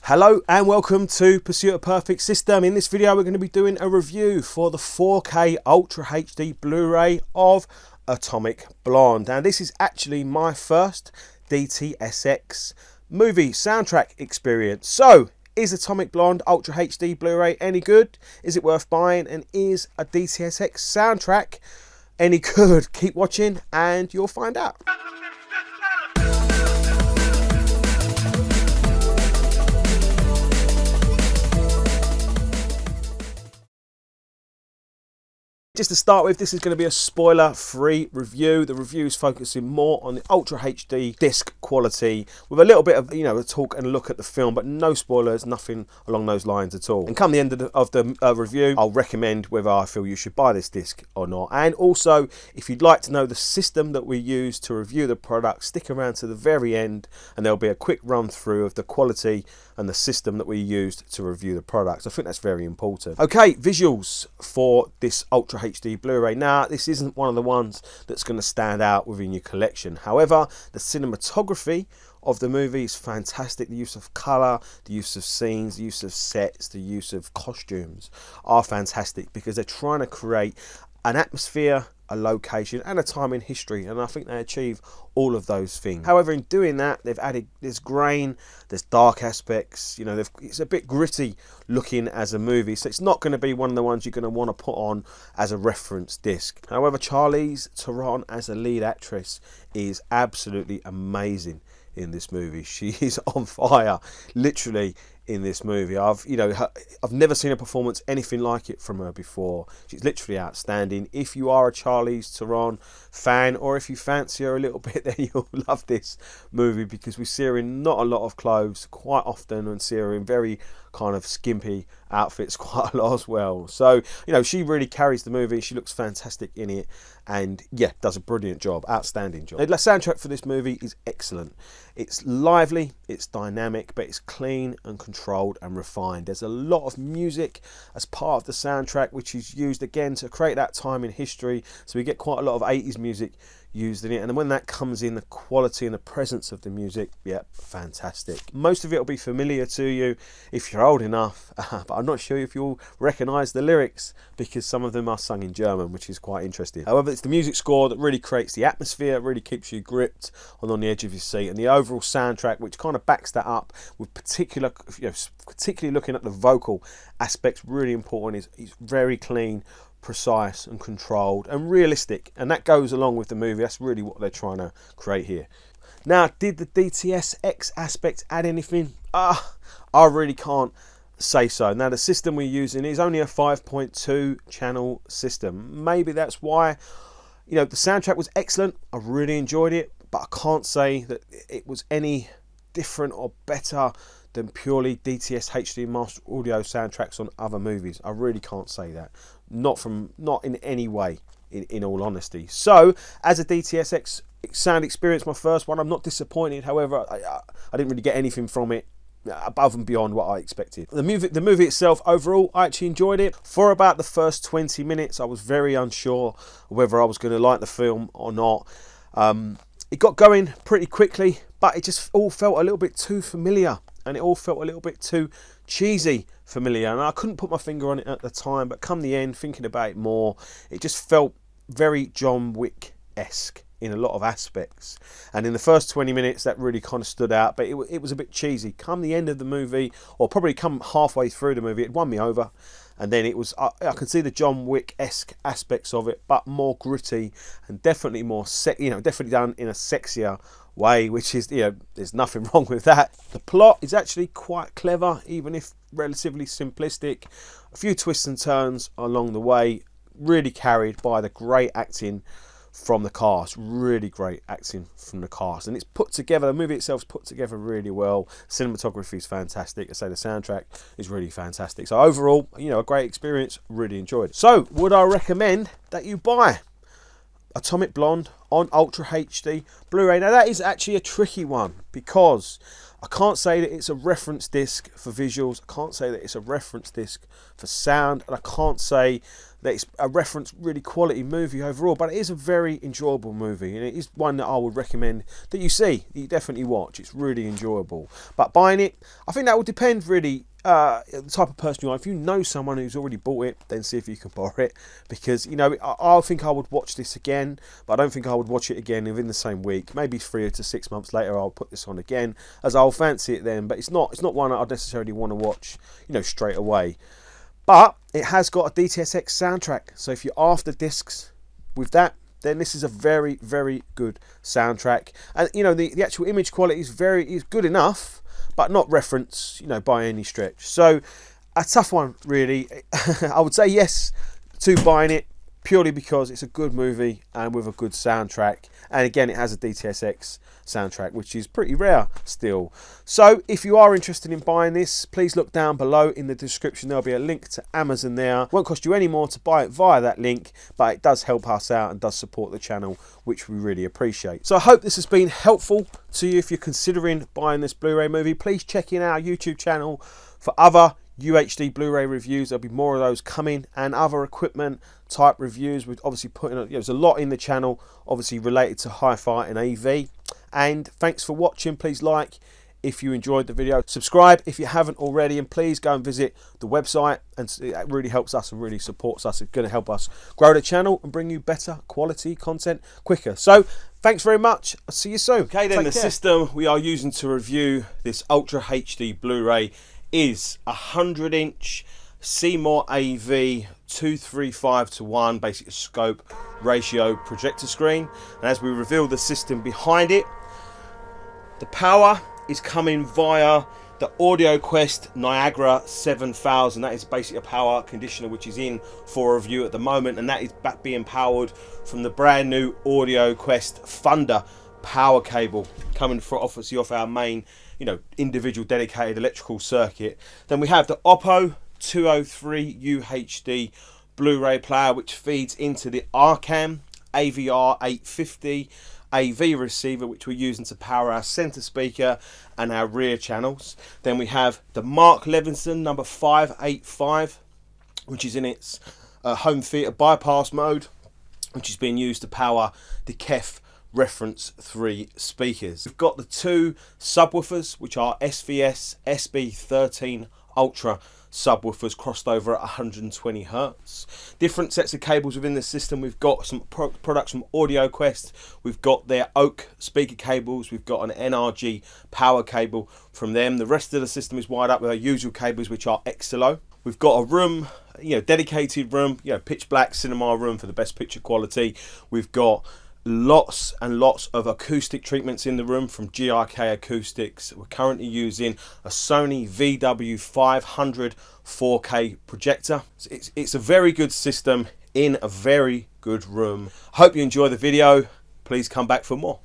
Hello and welcome to Pursuit of Perfect System. In this video we're going to be doing a review for the 4K Ultra HD Blu-ray of Atomic Blonde. Now this is actually my first DTSX movie soundtrack experience. So is Atomic Blonde Ultra HD Blu-ray any good? Is it worth buying? And is a DTSX soundtrack any good? Keep watching and you'll find out. Just to start with, this is going to be a spoiler-free review. The review is focusing more on the Ultra HD disc quality with a little bit of, a talk and a look at the film, but no spoilers, nothing along those lines at all. And come the end of the review, I'll recommend whether I feel you should buy this disc or not. And also, if you'd like to know the system that we use to review the product, stick around to the very end and there'll be a quick run through of the quality and the system that we used to review the product. I think that's very important. Okay, visuals for this Ultra HD Blu-ray. Now, this isn't one of the ones that's going to stand out within your collection. However, the cinematography of the movie is fantastic. The use of colour, the use of scenes, the use of sets, the use of costumes are fantastic because they're trying to create an atmosphere, a location and a time in history, and I think they achieve all of those things. However, in doing that, they've added this grain, there's dark aspects, it's a bit gritty looking as a movie, so it's not going to be one of the ones you're going to want to put on as a reference disc. However, Charlize Theron as a lead actress is absolutely amazing in this movie. She is on fire, literally, in this movie. I've never seen a performance anything like it from her before. She's literally outstanding. If you are a Charlize Theron fan, or if you fancy her a little bit, then you'll love this movie because we see her in not a lot of clothes quite often and see her in very kind of skimpy outfits quite a lot as well. So she really carries the movie. She looks fantastic in it and yeah, does a brilliant job, outstanding job. The soundtrack for this movie is excellent. It's lively, it's dynamic, but it's clean and controlled and refined. There's a lot of music as part of the soundtrack which is used again to create that time in history, so we get quite a lot of 80s music used in it, and then when that comes in, the quality and the presence of the music, yeah, fantastic. Most of it will be familiar to you if you're old enough, but I'm not sure if you'll recognise the lyrics because some of them are sung in German, which is quite interesting. However, it's the music score that really creates the atmosphere, really keeps you gripped on the edge of your seat, and the overall soundtrack which kind of backs that up with particularly looking at the vocal aspects, really important. It's very clean, precise and controlled and realistic, and that goes along with the movie. That's really what they're trying to create here. Now, did the DTSX aspect add anything? I really can't say so. Now, the system we're using is only a 5.2 channel system. Maybe that's why the soundtrack was excellent. I really enjoyed it, but I can't say that it was any different or better than purely DTS HD Master Audio soundtracks on other movies. I really can't say that. Not in any way, in all honesty. So, as a DTSX sound experience, my first one, I'm not disappointed. However, I didn't really get anything from it above and beyond what I expected. The movie itself, overall, I actually enjoyed it. For about the first 20 minutes, I was very unsure whether I was going to like the film or not. It got going pretty quickly, but it just all felt a little bit too familiar. And it all felt a little bit too cheesy familiar, and I couldn't put my finger on it at the time, but come the end, thinking about it more, it just felt very John Wick-esque in a lot of aspects. And in the first 20 minutes that really kind of stood out, but it was a bit cheesy. Come the end of the movie, or probably come halfway through the movie, it won me over, and then it was I could see the John Wick-esque aspects of it, but more gritty and definitely more definitely done in a sexier way, which is there's nothing wrong with that. The plot is actually quite clever, even if relatively simplistic. A few twists and turns along the way, really carried by the great acting from the cast. Really great acting from the cast, and it's put together. The movie itself's put together really well. Cinematography is fantastic. I say the soundtrack is really fantastic. So overall, a great experience. Really enjoyed it. So would I recommend that you buy Atomic Blonde on Ultra HD Blu-ray. Now that is actually a tricky one because I can't say that it's a reference disc for visuals, I can't say that it's a reference disc for sound, and I can't say that it's a reference really quality movie overall, but it is a very enjoyable movie, and it is one that I would recommend that you definitely watch. It's really enjoyable. But buying it, I think that will depend really the type of person you are. If you know someone who's already bought it, then see if you can borrow it, because you know I think I would watch this again, but I don't think I would watch it again within the same week. Maybe 3 to 6 months later I'll put this on again, as I'll fancy it then, but it's not one that I'd necessarily want to watch, you know, straight away. But it has got a DTSX soundtrack, so if you're after discs with that, then this is a very, very good soundtrack. And you know, the actual image quality is good enough, but not reference, you know, by any stretch. So a tough one really. I would say yes to buying it, purely because it's a good movie and with a good soundtrack, and again it has a DTSX soundtrack, which is pretty rare still. So if you are interested in buying this, please look down below in the description. There'll be a link to Amazon there. It won't cost you any more to buy it via that link, but it does help us out and does support the channel, which we really appreciate. So I hope this has been helpful to you. If you're considering buying this Blu-ray movie, please check in our YouTube channel for other UHD Blu Ray reviews. There'll be more of those coming, and other equipment type reviews. We've obviously put in, there's a lot in the channel obviously related to hi-fi and AV. And thanks for watching. Please like if you enjoyed the video, subscribe if you haven't already, and please go and visit the website, and it really helps us and really supports us. It's going to help us grow the channel and bring you better quality content quicker. So thanks very much. I'll see you soon. Okay then, the system we are using to review this Ultra HD Blu-ray is a 100-inch Seymour AV 235:1 basic scope ratio projector screen. And as we reveal the system behind it, the power is coming via the Audio Quest Niagara 7000. That is basically a power conditioner which is in for review at the moment, and that is being powered from the brand new Audio Quest Thunder power cable coming obviously off our main, you know, individual dedicated electrical circuit. Then we have the Oppo 203 UHD Blu Ray Player, which feeds into the Arcam AVR 850 AV receiver, which we're using to power our center speaker and our rear channels. Then we have the Mark Levinson number 585, which is in its home theater bypass mode, which is being used to power the KEF Reference 3 speakers. We've got the two subwoofers, which are SVS SB13 Ultra subwoofers crossed over at 120 Hertz. Different sets of cables within the system. We've got some products from Audio Quest. We've got their Oak speaker cables. We've got an NRG power cable from them. The rest of the system is wired up with our usual cables, which are XLO. We've got a room, you know, dedicated room, you know, pitch black cinema room for the best picture quality. We've got lots and lots of acoustic treatments in the room from GRK Acoustics. We're currently using a Sony VW500 4K projector. It's a very good system in a very good room. Hope you enjoy the video. Please come back for more.